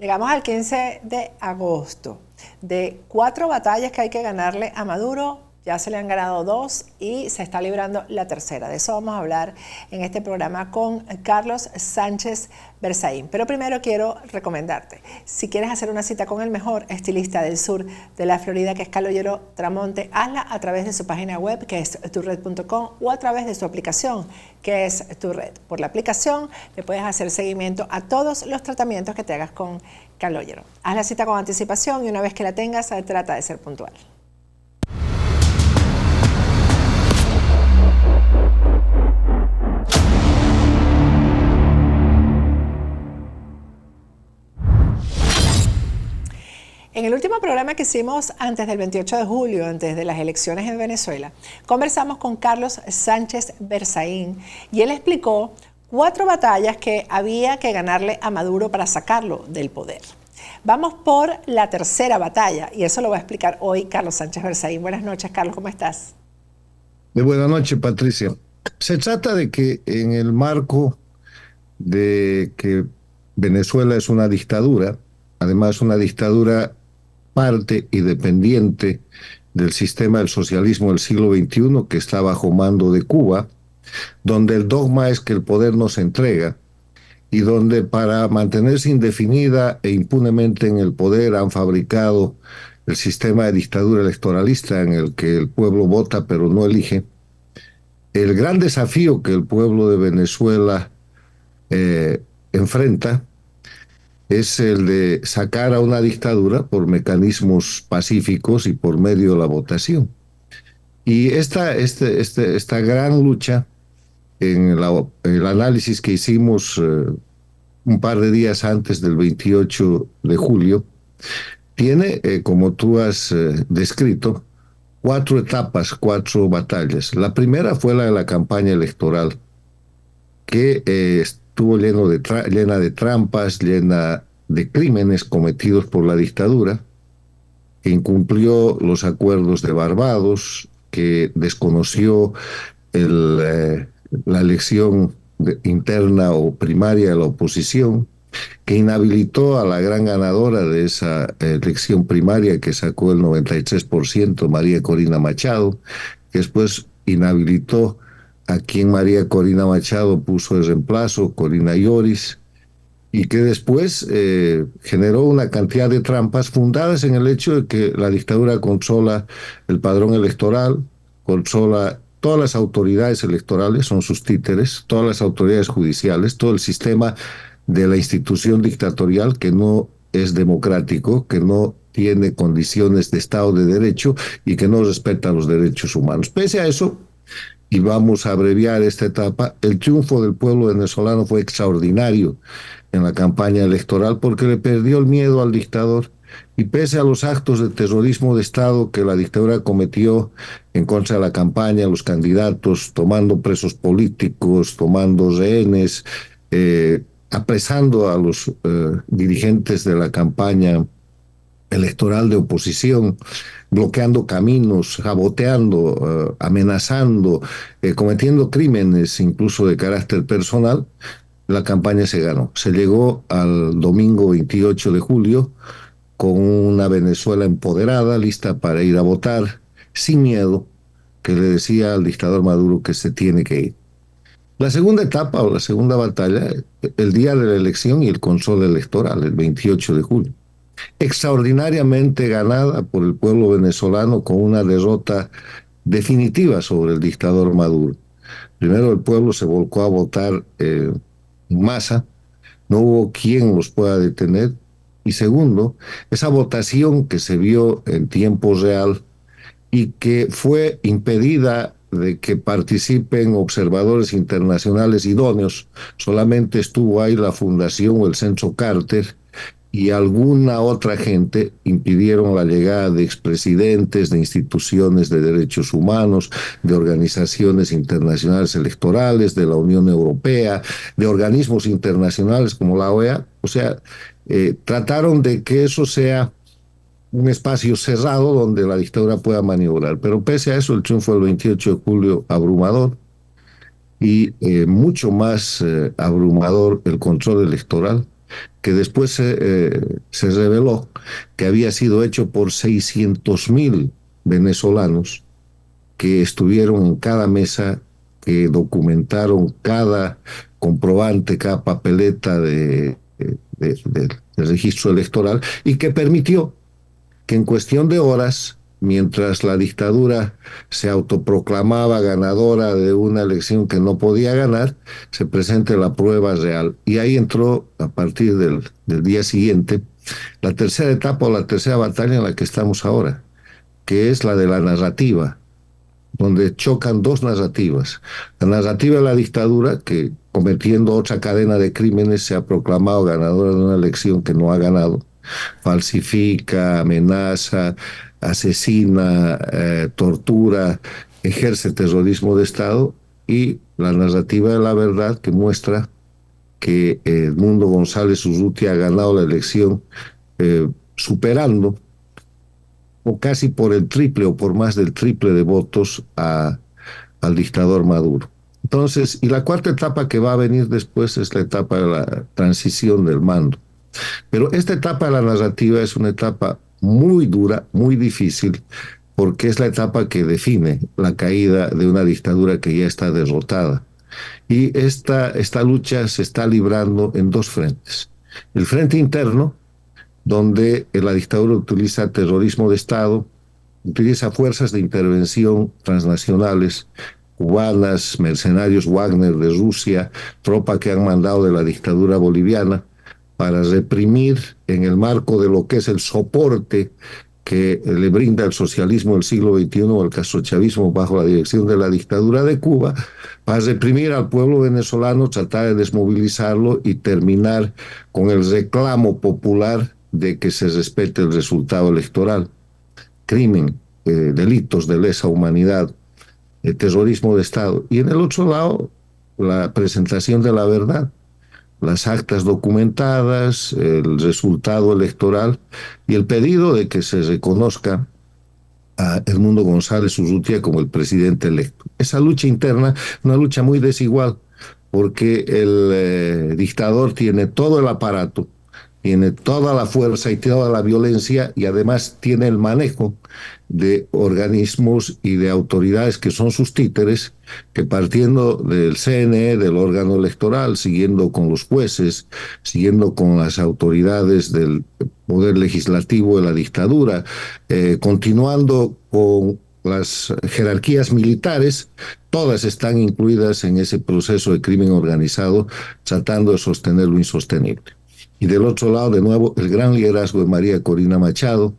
Llegamos al 15 de agosto. De 4 batallas que hay que ganarle a Maduro, ya se le han ganado 2 y se está librando la tercera. De eso vamos a hablar en este programa con Carlos Sánchez Berzaín. Pero primero quiero recomendarte, si quieres hacer una cita con el mejor estilista del sur de la Florida, que es Calogero Tramonte, hazla a través de su página web, que es tured.com, o a través de su aplicación, que es Tured. Por la aplicación le puedes hacer seguimiento a todos los tratamientos que te hagas con Calogero. Haz la cita con anticipación y una vez que la tengas, trata de ser puntual. En el último programa que hicimos antes del 28 de julio, antes de las elecciones en Venezuela, conversamos con Carlos Sánchez Berzaín y él explicó 4 batallas que había que ganarle a Maduro para sacarlo del poder. Vamos por la tercera batalla y eso lo va a explicar hoy Carlos Sánchez Berzaín. Buenas noches, Carlos, ¿cómo estás? Buenas noches, Patricia. Se trata de que en el marco de que Venezuela es una dictadura, además una dictadura parte y dependiente del sistema del socialismo del siglo XXI que está bajo mando de Cuba, donde el dogma es que el poder no se entrega y donde para mantenerse indefinida e impunemente en el poder han fabricado el sistema de dictadura electoralista en el que el pueblo vota pero no elige. El gran desafío que el pueblo de Venezuela enfrenta es el de sacar a una dictadura por mecanismos pacíficos y por medio de la votación. Y esta gran lucha, en el análisis que hicimos un par de días antes del 28 de julio, tiene, como tú has descrito, 4 etapas, 4 batallas. La primera fue la de la campaña electoral, que estuvo llena de trampas, llena de crímenes cometidos por la dictadura, que incumplió los acuerdos de Barbados, que desconoció la elección interna o primaria de la oposición, que inhabilitó a la gran ganadora de esa elección primaria que sacó el 93%, María Corina Machado, que después inhabilitó a quien María Corina Machado puso de reemplazo, Corina Lloris, y que después generó una cantidad de trampas fundadas en el hecho de que la dictadura controla el padrón electoral, controla todas las autoridades electorales, son sus títeres, todas las autoridades judiciales, todo el sistema de la institución dictatorial que no es democrático, que no tiene condiciones de Estado de Derecho y que no respeta los derechos humanos. Pese a eso, y vamos a abreviar esta etapa, el triunfo del pueblo venezolano fue extraordinario en la campaña electoral porque le perdió el miedo al dictador y pese a los actos de terrorismo de Estado que la dictadura cometió en contra de la campaña, los candidatos tomando presos políticos, tomando rehenes, apresando a los dirigentes de la campaña electoral de oposición, bloqueando caminos, saboteando, amenazando, cometiendo crímenes incluso de carácter personal, la campaña se ganó. Se llegó al domingo 28 de julio con una Venezuela empoderada, lista para ir a votar, sin miedo, que le decía al dictador Maduro que se tiene que ir. La segunda etapa o la segunda batalla, el día de la elección y el control electoral, el 28 de julio. Extraordinariamente ganada por el pueblo venezolano con una derrota definitiva sobre el dictador Maduro. Primero, el pueblo se volcó a votar en masa, no hubo quien los pueda detener. Y segundo, esa votación que se vio en tiempo real y que fue impedida de que participen observadores internacionales idóneos, solamente estuvo ahí la Fundación o el Centro Carter, y alguna otra gente impidieron la llegada de expresidentes, de instituciones de derechos humanos, de organizaciones internacionales electorales, de la Unión Europea, de organismos internacionales como la OEA. O sea, trataron de que eso sea un espacio cerrado donde la dictadura pueda maniobrar. Pero pese a eso, el triunfo del 28 de julio abrumador y mucho más abrumador el control electoral. que después se reveló que había sido hecho por 600.000 venezolanos que estuvieron en cada mesa, que documentaron cada comprobante, cada papeleta de registro electoral y que permitió que en cuestión de horas, mientras la dictadura se autoproclamaba ganadora de una elección que no podía ganar, se presente la prueba real. Y ahí entró, a partir del día siguiente, la tercera etapa o la tercera batalla en la que estamos ahora, que es la de la narrativa, donde chocan dos narrativas. La narrativa de la dictadura, que cometiendo otra cadena de crímenes se ha proclamado ganadora de una elección que no ha ganado, falsifica, amenaza, asesina, tortura, ejerce terrorismo de Estado, y la narrativa de la verdad, que muestra que Edmundo González Urrutia ha ganado la elección superando o casi por el triple o por más del triple de votos al dictador Maduro. Entonces, y la cuarta etapa que va a venir después es la etapa de la transición del mando. Pero esta etapa de la narrativa es una etapa muy dura, muy difícil, porque es la etapa que define la caída de una dictadura que ya está derrotada. Y esta lucha se está librando en dos frentes. El frente interno, donde la dictadura utiliza terrorismo de Estado, utiliza fuerzas de intervención transnacionales, cubanas, mercenarios Wagner de Rusia, tropa que han mandado de la dictadura boliviana, para reprimir en el marco de lo que es el soporte que le brinda el socialismo del siglo XXI o el castrochavismo bajo la dirección de la dictadura de Cuba, para reprimir al pueblo venezolano, tratar de desmovilizarlo y terminar con el reclamo popular de que se respete el resultado electoral. Crimen, delitos de lesa humanidad, terrorismo de Estado. Y en el otro lado, la presentación de la verdad, las actas documentadas, el resultado electoral y el pedido de que se reconozca a Edmundo González Urrutia como el presidente electo. Esa lucha interna, una lucha muy desigual, porque el dictador tiene todo el aparato, tiene toda la fuerza y toda la violencia, y además tiene el manejo de organismos y de autoridades que son sus títeres, que partiendo del CNE, del órgano electoral, siguiendo con los jueces, siguiendo con las autoridades del poder legislativo de la dictadura, continuando con las jerarquías militares, todas están incluidas en ese proceso de crimen organizado, tratando de sostener lo insostenible. Y del otro lado, de nuevo, el gran liderazgo de María Corina Machado,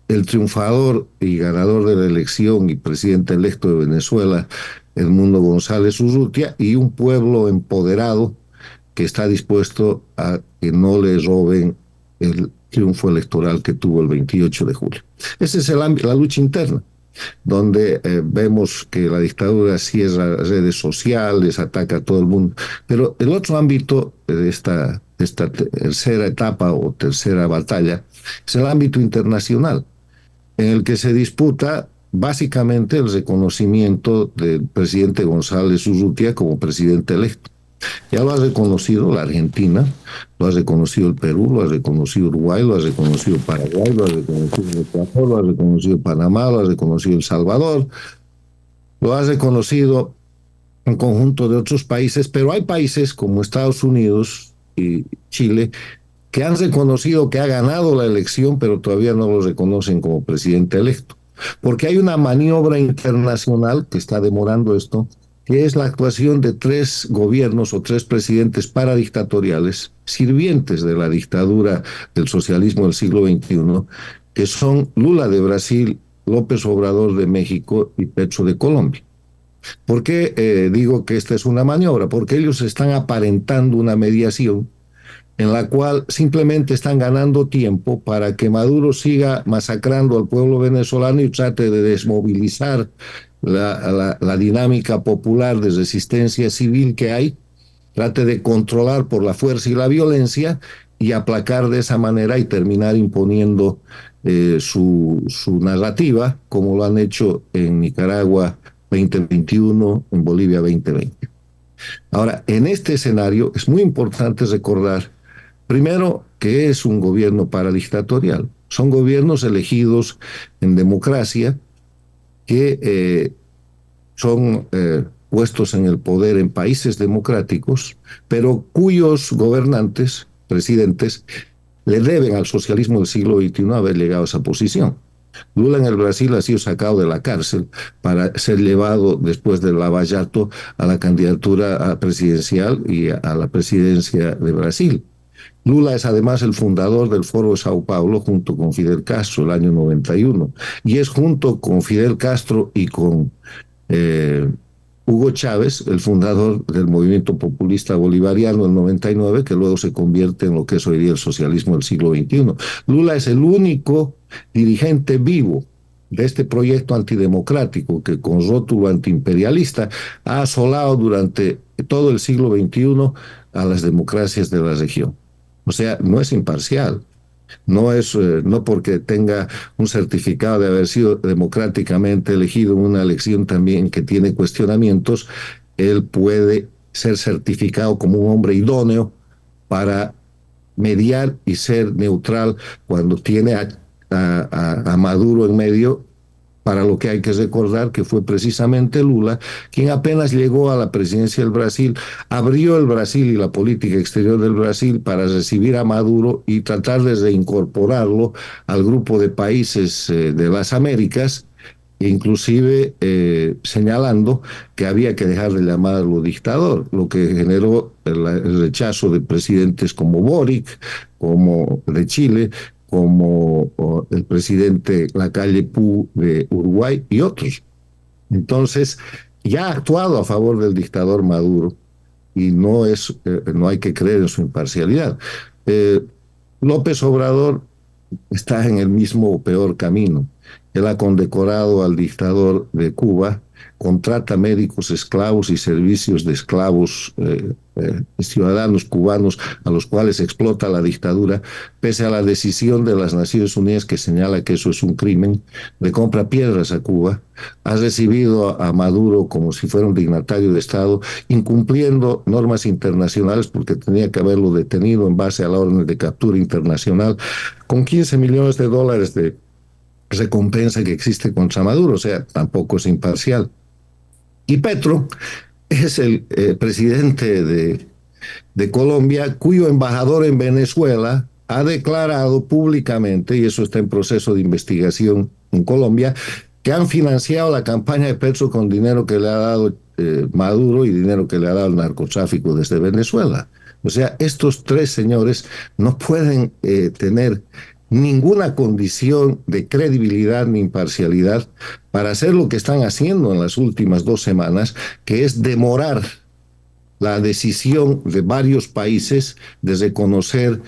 el triunfador y ganador de la elección y presidente electo de Venezuela, Edmundo González Urrutia, y un pueblo empoderado que está dispuesto a que no le roben el triunfo electoral que tuvo el 28 de julio. Esa es la lucha interna, donde vemos que la dictadura cierra redes sociales, ataca a todo el mundo. Pero el otro ámbito de esta tercera etapa o tercera batalla es el ámbito internacional, en el que se disputa básicamente el reconocimiento del presidente González Urrutia como presidente electo. Ya lo ha reconocido la Argentina, lo ha reconocido el Perú, lo ha reconocido Uruguay, lo ha reconocido Paraguay, lo ha reconocido el Ecuador, lo ha reconocido Panamá, lo ha reconocido El Salvador, lo ha reconocido un conjunto de otros países, pero hay países como Estados Unidos y Chile que han reconocido que ha ganado la elección, pero todavía no lo reconocen como presidente electo, porque hay una maniobra internacional que está demorando esto, que es la actuación de tres gobiernos o tres presidentes paradictatoriales, sirvientes de la dictadura del socialismo del siglo XXI, que son Lula de Brasil, López Obrador de México y Petro de Colombia. ¿Por qué digo que esta es una maniobra? Porque ellos están aparentando una mediación en la cual simplemente están ganando tiempo para que Maduro siga masacrando al pueblo venezolano y trate de desmovilizar la dinámica popular de resistencia civil que hay, trate de controlar por la fuerza y la violencia y aplacar de esa manera y terminar imponiendo su narrativa, como lo han hecho en Nicaragua 2021, en Bolivia 2020. Ahora, en este escenario es muy importante recordar Primero, que es un gobierno paradictatorial. Son gobiernos elegidos en democracia que son puestos en el poder en países democráticos, pero cuyos gobernantes, presidentes, le deben al socialismo del siglo XXI haber llegado a esa posición. Lula en el Brasil ha sido sacado de la cárcel para ser llevado después del lavallato a la candidatura presidencial y a la presidencia de Brasil. Lula es además el fundador del Foro de Sao Paulo junto con Fidel Castro el año 91 y es junto con Fidel Castro y con eh, Hugo Chávez, el fundador del movimiento populista bolivariano en 99, que luego se convierte en lo que es hoy día el socialismo del siglo XXI. Lula es el único dirigente vivo de este proyecto antidemocrático que con rótulo antiimperialista ha asolado durante todo el siglo XXI a las democracias de la región. O sea, no es imparcial, no porque tenga un certificado de haber sido democráticamente elegido en una elección también que tiene cuestionamientos, él puede ser certificado como un hombre idóneo para mediar y ser neutral cuando tiene a Maduro en medio, para lo que hay que recordar que fue precisamente Lula quien apenas llegó a la presidencia del Brasil, abrió el Brasil y la política exterior del Brasil para recibir a Maduro y tratar de reincorporarlo al grupo de países de las Américas, inclusive señalando que había que dejar de llamarlo dictador, lo que generó el rechazo de presidentes como Boric, como de Chile, como el presidente Lacalle Pou de Uruguay y otros. Entonces, ya ha actuado a favor del dictador Maduro y no hay que creer en su imparcialidad. López Obrador está en el mismo o peor camino. Él ha condecorado al dictador de Cuba, contrata médicos esclavos y servicios de esclavos ciudadanos cubanos a los cuales explota la dictadura, pese a la decisión de las Naciones Unidas que señala que eso es un crimen, le compra piedras a Cuba, ha recibido a Maduro como si fuera un dignatario de Estado, incumpliendo normas internacionales porque tenía que haberlo detenido en base a la orden de captura internacional, con 15 millones de dólares de recompensa que existe contra Maduro, o sea, tampoco es imparcial. Y Petro es el presidente de Colombia, cuyo embajador en Venezuela ha declarado públicamente, y eso está en proceso de investigación en Colombia, que han financiado la campaña de Petro con dinero que le ha dado Maduro y dinero que le ha dado el narcotráfico desde Venezuela. O sea, estos tres señores no pueden tener ninguna condición de credibilidad ni imparcialidad para hacer lo que están haciendo en las últimas 2 semanas, que es demorar la decisión de varios países de reconocer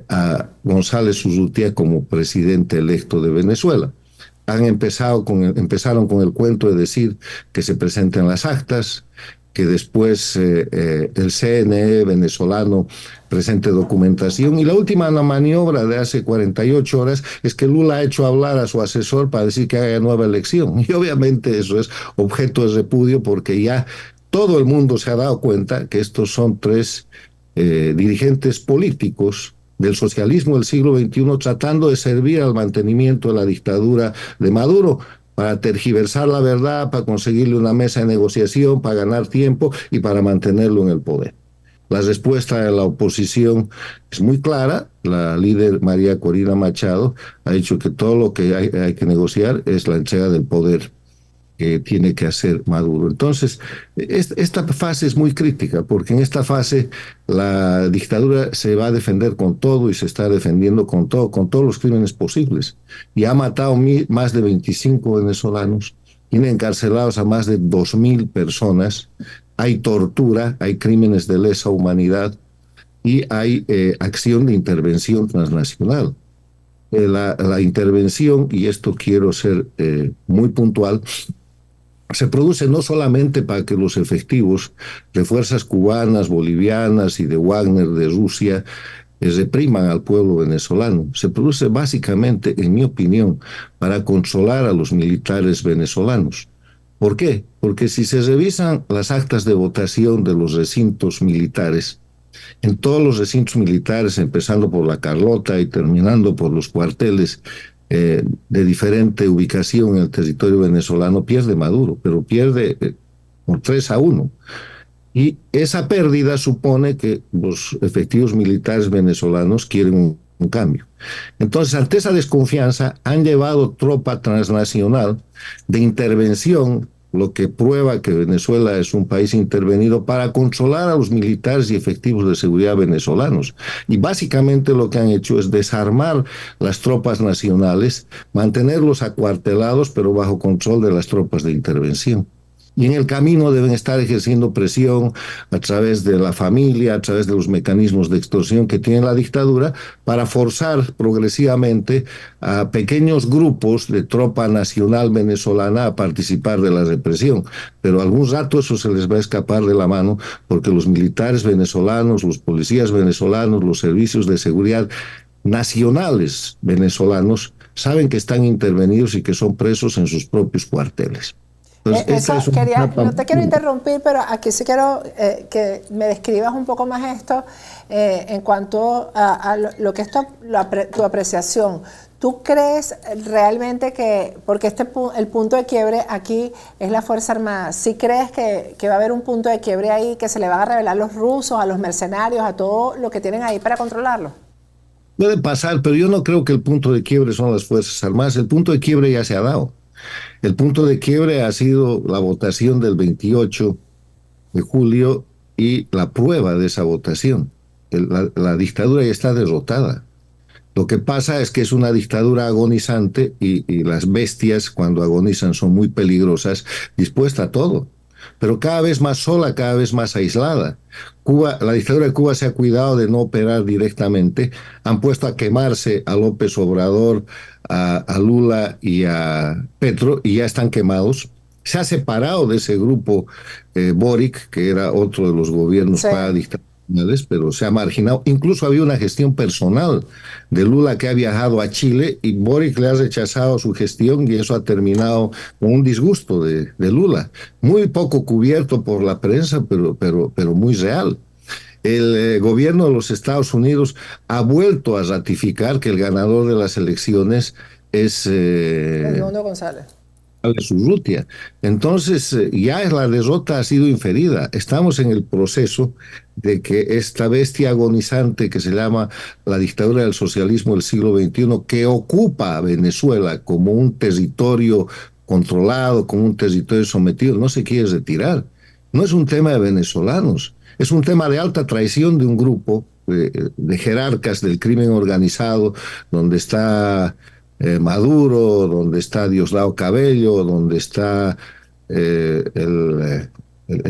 a González Urrutia como presidente electo de Venezuela. Empezaron con el cuento de decir que se presenten las actas, que después el CNE venezolano presente documentación. Y la última maniobra de hace 48 horas es que Lula ha hecho hablar a su asesor para decir que haga nueva elección. Y obviamente eso es objeto de repudio porque ya todo el mundo se ha dado cuenta que estos son tres dirigentes políticos del socialismo del siglo XXI tratando de servir al mantenimiento de la dictadura de Maduro, para tergiversar la verdad, para conseguirle una mesa de negociación, para ganar tiempo y para mantenerlo en el poder. La respuesta de la oposición es muy clara. La líder María Corina Machado ha dicho que todo lo que hay que negociar es la entrega del poder que tiene que hacer Maduro. Entonces, esta fase es muy crítica, porque en esta fase la dictadura se va a defender con todo y se está defendiendo con todo, con todos los crímenes posibles. Y ha matado más de 25 venezolanos, tiene encarcelados a más de 2.000 personas, hay tortura, hay crímenes de lesa humanidad y hay acción de intervención transnacional. La intervención, y esto quiero ser muy puntual, se produce no solamente para que los efectivos de fuerzas cubanas, bolivianas y de Wagner de Rusia repriman al pueblo venezolano. Se produce básicamente, en mi opinión, para consolar a los militares venezolanos. ¿Por qué? Porque si se revisan las actas de votación de los recintos militares, En todos los recintos militares, empezando por la Carlota y terminando por los cuarteles de diferente ubicación en el territorio venezolano, pierde Maduro, pero pierde por 3-1. Y esa pérdida supone que los efectivos militares venezolanos quieren un cambio. Entonces, ante esa desconfianza, han llevado tropa transnacional de intervención, lo que prueba que Venezuela es un país intervenido para controlar a los militares y efectivos de seguridad venezolanos. Y básicamente lo que han hecho es desarmar las tropas nacionales, mantenerlos acuartelados, pero bajo control de las tropas de intervención. Y en el camino deben estar ejerciendo presión a través de la familia, a través de los mecanismos de extorsión que tiene la dictadura, para forzar progresivamente a pequeños grupos de tropa nacional venezolana a participar de la represión. Pero algún rato eso se les va a escapar de la mano, porque los militares venezolanos, los policías venezolanos, los servicios de seguridad nacionales venezolanos saben que están intervenidos y que son presos en sus propios cuarteles. Entonces, esta es una No etapa. te quiero interrumpir, pero aquí sí quiero que me describas un poco más esto en cuanto a lo que es tu apreciación. ¿Tú crees realmente que, porque el punto de quiebre aquí es la Fuerza Armada, sí crees que va a haber un punto de quiebre ahí, que se le van a revelar los rusos, a los mercenarios, a todo lo que tienen ahí para controlarlo? Puede pasar, pero yo no creo que el punto de quiebre son las Fuerzas Armadas. El punto de quiebre ya se ha dado. El punto de quiebre ha sido la votación del 28 de julio y la prueba de esa votación. La dictadura ya está derrotada. Lo que pasa es que es una dictadura agonizante y las bestias cuando agonizan son muy peligrosas, dispuesta a todo, pero cada vez más sola, cada vez más aislada. La dictadura de Cuba se ha cuidado de no operar directamente, han puesto a quemarse a López Obrador, a Lula y a Petro, y ya están quemados. Se ha separado de ese grupo Boric, que era otro de los gobiernos Sí. paradictatoriales, pero se ha marginado. Incluso había una gestión personal de Lula que ha viajado a Chile y Boric le ha rechazado su gestión y eso ha terminado con un disgusto de Lula. Muy poco cubierto por la prensa, pero muy real. El gobierno de los Estados Unidos ha vuelto a ratificar que el ganador de las elecciones es Edmundo González. Urrutia. Entonces, ya la derrota ha sido inferida. Estamos en el proceso de que esta bestia agonizante que se llama la dictadura del socialismo del siglo XXI, que ocupa a Venezuela como un territorio controlado, como un territorio sometido, no se quiere retirar. No es un tema de venezolanos, es un tema de alta traición de un grupo de jerarcas del crimen organizado, donde está Maduro, donde está Diosdado Cabello, donde está el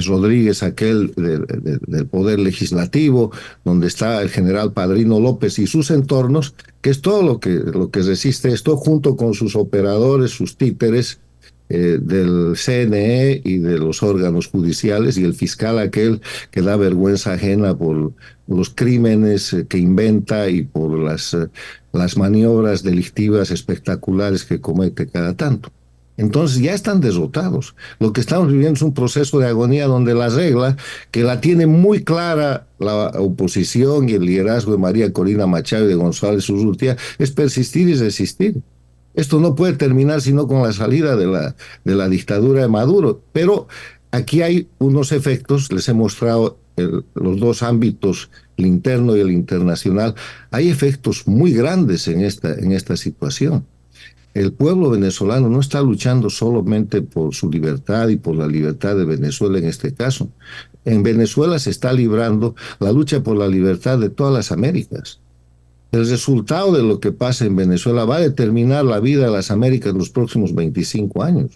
Rodríguez, aquel del Poder Legislativo, donde está el general Padrino López y sus entornos, que es todo lo que resiste esto, junto con sus operadores, sus títeres, del CNE y de los órganos judiciales y el fiscal aquel que da vergüenza ajena por los crímenes que inventa y por las maniobras delictivas espectaculares que comete cada tanto. Entonces ya están derrotados. Lo que estamos viviendo es un proceso de agonía donde la regla, que la tiene muy clara la oposición y el liderazgo de María Corina Machado y de González Urrutia, es persistir y resistir. Esto no puede terminar sino con la salida de la dictadura de Maduro. Pero aquí hay unos efectos, les he mostrado los dos ámbitos, el interno y el internacional. Hay efectos muy grandes en esta situación. El pueblo venezolano no está luchando solamente por su libertad y por la libertad de Venezuela en este caso. En Venezuela se está librando la lucha por la libertad de todas las Américas. El resultado de lo que pasa en Venezuela va a determinar la vida de las Américas en los próximos 25 años.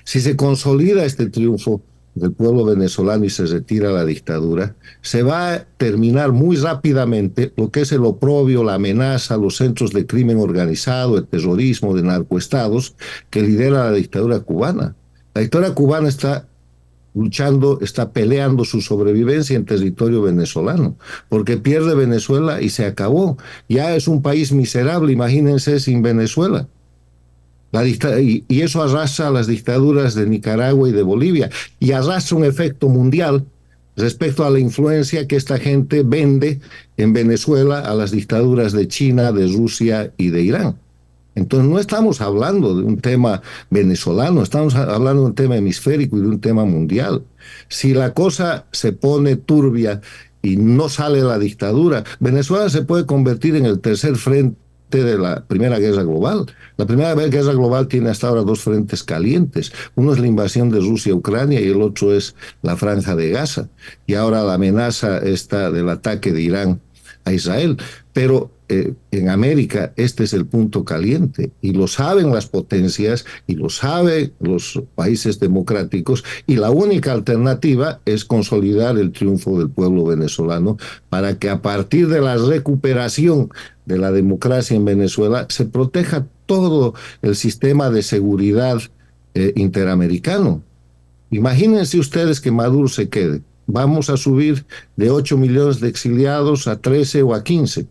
Si se consolida este triunfo del pueblo venezolano y se retira la dictadura, se va a terminar muy rápidamente lo que es el oprobio, la amenaza, los centros de crimen organizado, el terrorismo, de narcoestados que lidera la dictadura cubana. La dictadura cubana está luchando, está peleando su sobrevivencia en territorio venezolano, porque pierde Venezuela y se acabó. Ya es un país miserable, imagínense sin Venezuela. Y eso arrastra a las dictaduras de Nicaragua y de Bolivia, y arrastra un efecto mundial, respecto a la influencia que esta gente vende en Venezuela a las dictaduras de China, de Rusia y de Irán. Entonces no estamos hablando de un tema venezolano, estamos hablando de un tema hemisférico y de un tema mundial. Si la cosa se pone turbia y no sale la dictadura, Venezuela se puede convertir en el tercer frente de la Primera Guerra Global. La Primera Guerra Global tiene hasta ahora dos frentes calientes. Uno es la invasión de Rusia a Ucrania y el otro es la Franja de Gaza. Y ahora la amenaza está del ataque de Irán a Israel. Pero en América este es el punto caliente y lo saben las potencias y lo saben los países democráticos, y la única alternativa es consolidar el triunfo del pueblo venezolano para que a partir de la recuperación de la democracia en Venezuela se proteja todo el sistema de seguridad interamericano. Imagínense ustedes que Maduro se quede. Vamos a subir de 8 millones de exiliados a 13 o a 15.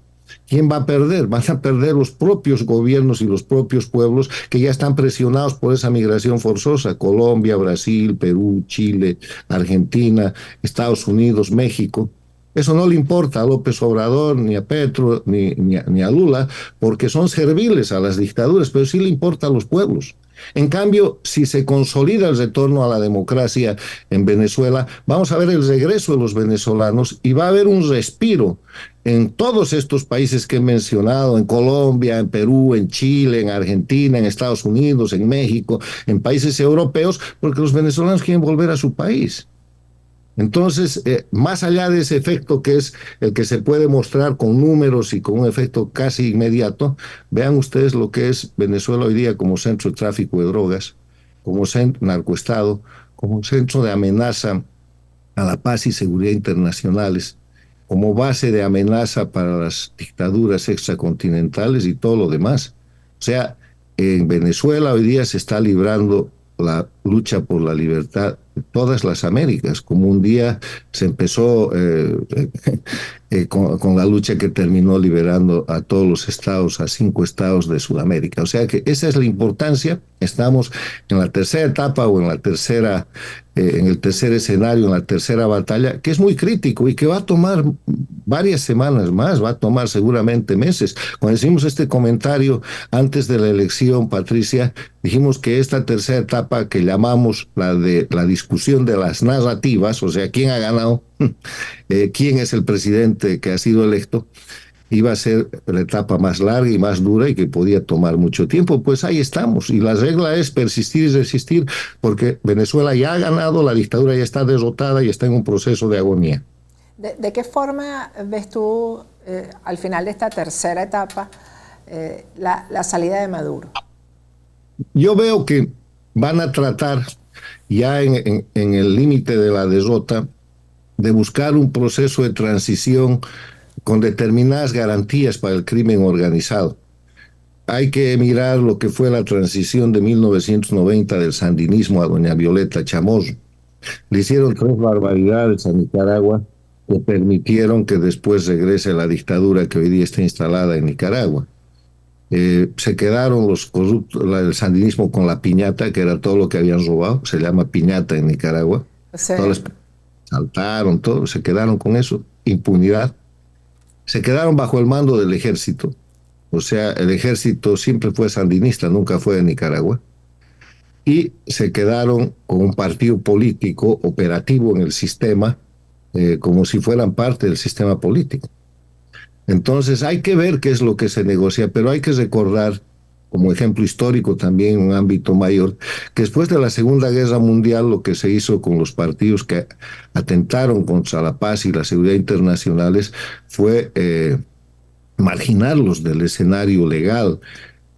¿Quién va a perder? Van a perder los propios gobiernos y los propios pueblos que ya están presionados por esa migración forzosa. Colombia, Brasil, Perú, Chile, Argentina, Estados Unidos, México. Eso no le importa a López Obrador, ni a Petro, ni a Lula, porque son serviles a las dictaduras, pero sí le importa a los pueblos. En cambio, si se consolida el retorno a la democracia en Venezuela, vamos a ver el regreso de los venezolanos y va a haber un respiro en todos estos países que he mencionado, en Colombia, en Perú, en Chile, en Argentina, en Estados Unidos, en México, en países europeos, porque los venezolanos quieren volver a su país. Entonces, más allá de ese efecto que es el que se puede mostrar con números y con un efecto casi inmediato, vean ustedes lo que es Venezuela hoy día como centro de tráfico de drogas, como centro narcoestado, como un centro de amenaza a la paz y seguridad internacionales, como base de amenaza para las dictaduras extracontinentales y todo lo demás. O sea, en Venezuela hoy día se está librando la lucha por la libertad de todas las Américas, como un día se empezó con la lucha que terminó liberando a todos los estados, a 5 estados de Sudamérica. O sea que esa es la importancia. Estamos en la tercera etapa o en la tercera, en el tercer escenario, en la tercera batalla, que es muy crítico y que va a tomar varias semanas más, va a tomar seguramente meses. Cuando hicimos este comentario antes de la elección, Patricia, dijimos que esta tercera etapa que llamamos la de la discusión de las narrativas, o sea, quién ha ganado, quién es el presidente que ha sido electo, iba a ser la etapa más larga y más dura y que podía tomar mucho tiempo. Pues ahí estamos. Y la regla es persistir y resistir, porque Venezuela ya ha ganado, la dictadura ya está derrotada y está en un proceso de agonía. ¿De qué forma ves tú, al final de esta tercera etapa, la salida de Maduro? Yo veo que van a tratar, ya en el límite de la derrota, de buscar un proceso de transición con determinadas garantías para el crimen organizado. Hay que mirar lo que fue la transición de 1990 del sandinismo a doña Violeta Chamorro. Le hicieron 3 barbaridades a Nicaragua que permitieron que después regrese la dictadura que hoy día está instalada en Nicaragua. Se quedaron los corruptos, el sandinismo con la piñata, que era todo lo que habían robado, se llama piñata en Nicaragua. Sí. Todos saltaron, todo, se quedaron con eso, impunidad. Se quedaron bajo el mando del ejército. O sea, el ejército siempre fue sandinista, nunca fue de Nicaragua. Y se quedaron con un partido político operativo en el sistema, como si fueran parte del sistema político. Entonces hay que ver qué es lo que se negocia, pero hay que recordar, como ejemplo histórico también en un ámbito mayor, que después de la Segunda Guerra Mundial lo que se hizo con los partidos que atentaron contra la paz y la seguridad internacionales fue marginarlos del escenario legal.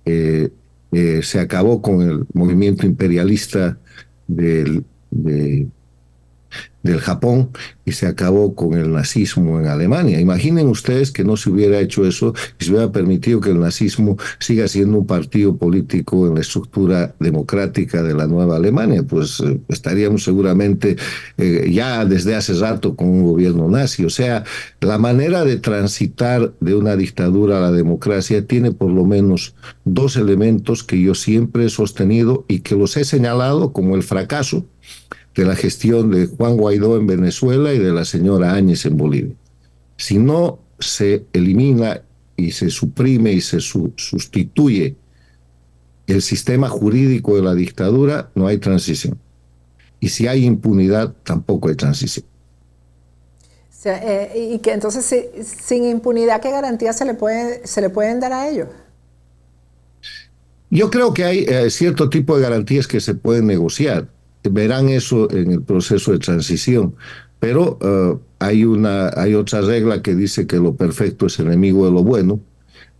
Se acabó con el movimiento imperialista del, de, del Japón y se acabó con el nazismo en Alemania. Imaginen ustedes que no se hubiera hecho eso y se hubiera permitido que el nazismo siga siendo un partido político en la estructura democrática de la nueva Alemania, pues estaríamos seguramente ya desde hace rato con un gobierno nazi. O sea, la manera de transitar de una dictadura a la democracia tiene por lo menos 2 elementos que yo siempre he sostenido y que los he señalado como el fracaso, de la gestión de Juan Guaidó en Venezuela y de la señora Áñez en Bolivia. Si no se elimina y se suprime y se sustituye el sistema jurídico de la dictadura, no hay transición. Y si hay impunidad, tampoco hay transición. O sea, y que entonces sin impunidad, ¿qué garantías se le pueden dar a ellos? Yo creo que hay cierto tipo de garantías que se pueden negociar. Verán eso en el proceso de transición. Pero hay otra regla que dice que lo perfecto es enemigo de lo bueno.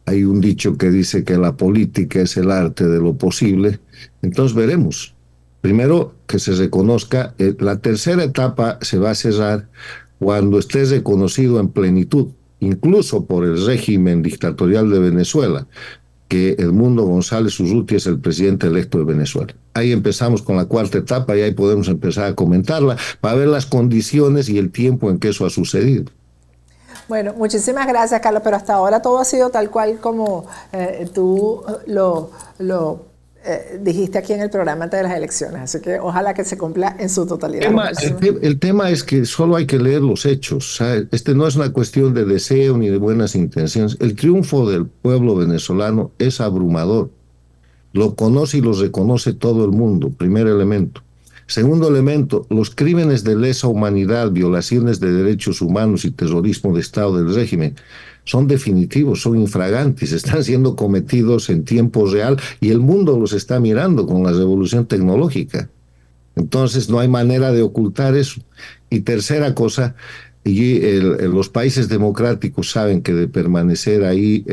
Hay un dicho que dice que la política es el arte de lo posible. Entonces veremos. Primero, que se reconozca. La tercera etapa se va a cerrar cuando esté reconocido en plenitud, incluso por el régimen dictatorial de Venezuela, que Edmundo González Urrutia es el presidente electo de Venezuela. Ahí empezamos con la cuarta etapa y ahí podemos empezar a comentarla para ver las condiciones y el tiempo en que eso ha sucedido. Bueno, muchísimas gracias, Carlos, pero hasta ahora todo ha sido tal cual como tú lo dijiste aquí en el programa antes de las elecciones, así que ojalá que se cumpla en su totalidad. El tema es que solo hay que leer los hechos, ¿sabes? No es una cuestión de deseo ni de buenas intenciones. El triunfo del pueblo venezolano es abrumador. Lo conoce y lo reconoce todo el mundo, primer elemento. Segundo elemento, los crímenes de lesa humanidad, violaciones de derechos humanos y terrorismo de Estado del régimen son definitivos, son infragantes, están siendo cometidos en tiempo real y el mundo los está mirando con la revolución tecnológica. Entonces no hay manera de ocultar eso. Y tercera cosa, los países democráticos saben que de permanecer ahí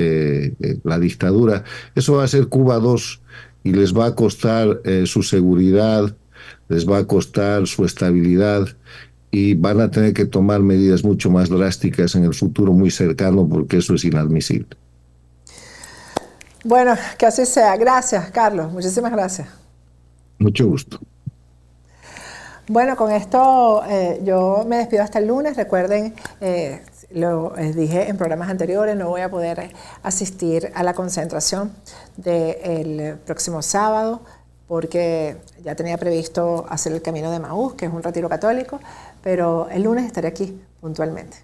la dictadura, eso va a ser Cuba 2 y les va a costar su seguridad, les va a costar su estabilidad y van a tener que tomar medidas mucho más drásticas en el futuro muy cercano porque eso es inadmisible. Bueno, que así sea. Gracias, Carlos. Muchísimas gracias. Mucho gusto. Bueno, con esto yo me despido hasta el lunes. Recuerden, lo dije en programas anteriores, no voy a poder asistir a la concentración del próximo sábado porque ya tenía previsto hacer el Camino de Emaús, que es un retiro católico, pero el lunes estaré aquí puntualmente.